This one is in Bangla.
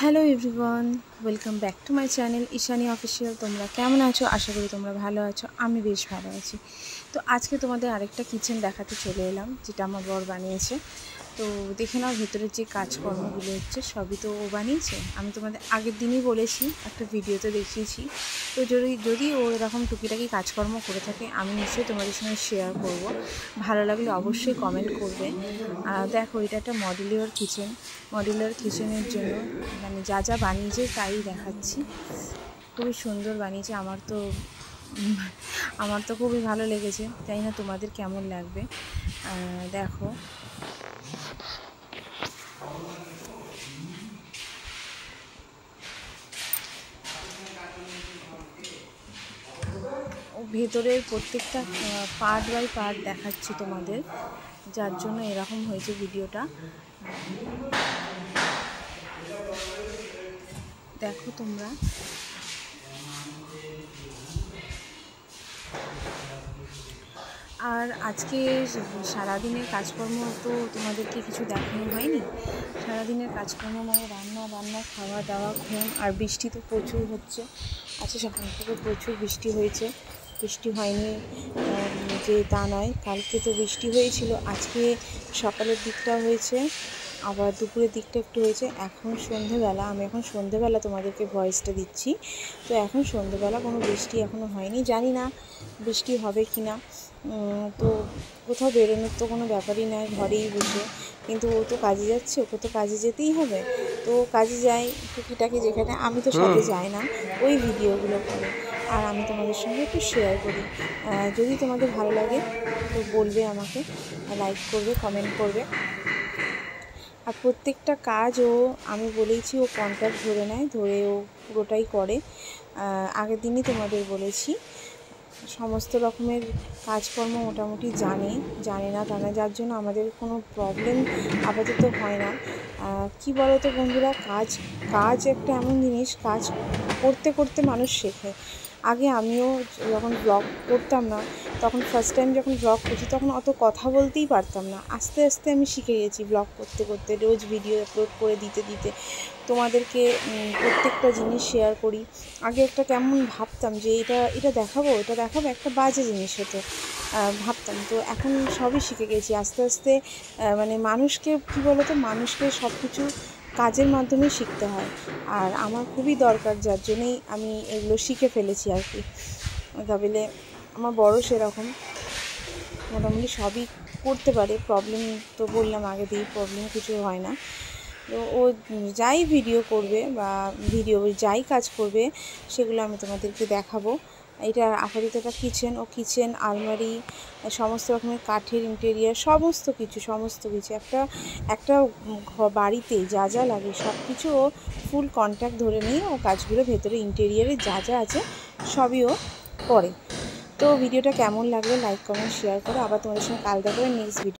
Hello everyone, welcome back to my channel Ishani official. তোমরা কেমন আছো? আশা করি তোমরা ভালো আছো। আমি বেশ ভালো আছি। তো আজকে তোমাদের আরেকটা কিচেন দেখাতে চলে এলাম, যেটা আমার বর বানিয়েছে। তো দেখে নাও ভেতরের যে কাজকর্মগুলো হচ্ছে সবই তো ও বানিয়েছে। আমি তোমাদের আগের দিনই বলেছি, একটা ভিডিওতে দেখিয়েছি। তো যদি ও এরকম টুকিটাকি কাজকর্ম করে থাকে আমি নিশ্চয়ই তোমাদের সঙ্গে শেয়ার করব। ভালো লাগলে অবশ্যই কমেন্ট করবে। দেখো, এটা একটা মডুলার কিচেনের জন্য মানে যা যা বানিয়েছে তাই দেখাচ্ছি। খুবই সুন্দর বানিয়েছে। আমার তো খুবই ভালো লেগেছে, তাই না তোমাদের কেমন লাগবে দেখো। ও ভেতরের প্রত্যেকটা পার্ট বাই পার্ট দেখাচ্ছি তোমাদের, যার জন্য এরকম হয়েছে ভিডিওটা। দেখো তোমরা। আর আজকে সারাদিনের কাজকর্ম তো তোমাদেরকে কিছু দেখানো হয়নি। সারাদিনের কাজকর্ম মানে রান্না বান্না, খাওয়া দাওয়া, ঘুম। আর বৃষ্টি তো প্রচুর হচ্ছে। আজকে সকাল থেকে প্রচুর বৃষ্টি হয়েছে। বৃষ্টি হয়নি যে তা নয়, কালকে তো বৃষ্টি হয়েছিল। আজকে সকালের দিকটা হয়েছে, আবার দুপুরের দিকটা একটু হয়েছে। এখন সন্ধেবেলা, আমি এখন সন্ধেবেলা তোমাদেরকে ভয়েসটা দিচ্ছি। তো এখন সন্ধেবেলা কোনো বৃষ্টি এখনও হয়নি। জানি না বৃষ্টি হবে কি না। তো কোথাও বেরোনোর তো কোনো ব্যাপারই নয়, ঘরেই বসে। কিন্তু ও তো কাজে যাচ্ছে, ওকে তো কাজে যেতেই হবে। তো কাজে যাই টুকিটাকি, যেখানে আমি তো সাথে যাই না, ওই ভিডিওগুলো করে। আর আমি তোমাদের সঙ্গে একটু শেয়ার করি। যদি তোমাদের ভালো লাগে তো বলবে আমাকে, লাইক করবে, কমেন্ট করবে। আর প্রত্যেকটা কাজও আমি বলেছি ও কন্ট্যাক্ট ধরে নেয়, ধরে ও পুরোটাই করে। আগের দিনই তোমাদের বলেছি। সমস্ত রকমের কাজকর্ম মোটামুটি জানে না তা না, যার জন্য আমাদের কোনো প্রবলেম আপাতত হয় না। কি বলো তো বন্ধুরা, কাজ একটা এমন জিনিস, কাজ করতে করতে মানুষ শেখে। আগে আমিও যখন ব্লগ করতাম না, তখন ফার্স্ট টাইম যখন ব্লগ করছি তখন অত কথা বলতেই পারতাম না। আস্তে আস্তে আমি শিখে গেছি ব্লগ করতে করতে, রোজ ভিডিও আপলোড করে দিতে দিতে তোমাদেরকে প্রত্যেকটা জিনিস শেয়ার করি। আগে একটা কেমন ভাবতাম যে এটা দেখাবো, একটা বাজে জিনিস হতো ভাবতাম। তো এখন সবই শিখে গেছি আস্তে আস্তে। মানে মানুষকে কী বলো তো, মানুষকে সব কিছু কাজের মাধ্যমে শিখতে হয়। আর আমার খুবই দরকার, যার জন্যেই আমি এগুলো শিখে ফেলেছি আর কি। তবে আমার বড় সেরকম মোটামুটি সবই করতে পারে। প্রবলেম তো বললাম আগে দিয়ে, প্রবলেম কিছু হয় না। তো ও যাই ভিডিও করবে বা যাই কাজ করবে সেগুলো আমি তোমাদেরকে দেখাবো। এটা আপাতত একটা কিচেন আলমারি, সমস্ত রকমের কাঠের ইন্টেরিয়ার, সমস্ত কিছু একটা বাড়িতে যা যা লাগে সব কিছু ও ফুল কন্ট্যাক্ট ধরে নিয়ে ও কাজগুলো ভেতরে ইন্টেরিয়ারে যা যা আছে সবই ও করে। তো ভিডিওটা কেমন লাগলো লাইক কমেন্ট শেয়ার করো। আবার তোমাদের সঙ্গে কাল দেখা হবে নেক্সট ভিডিও।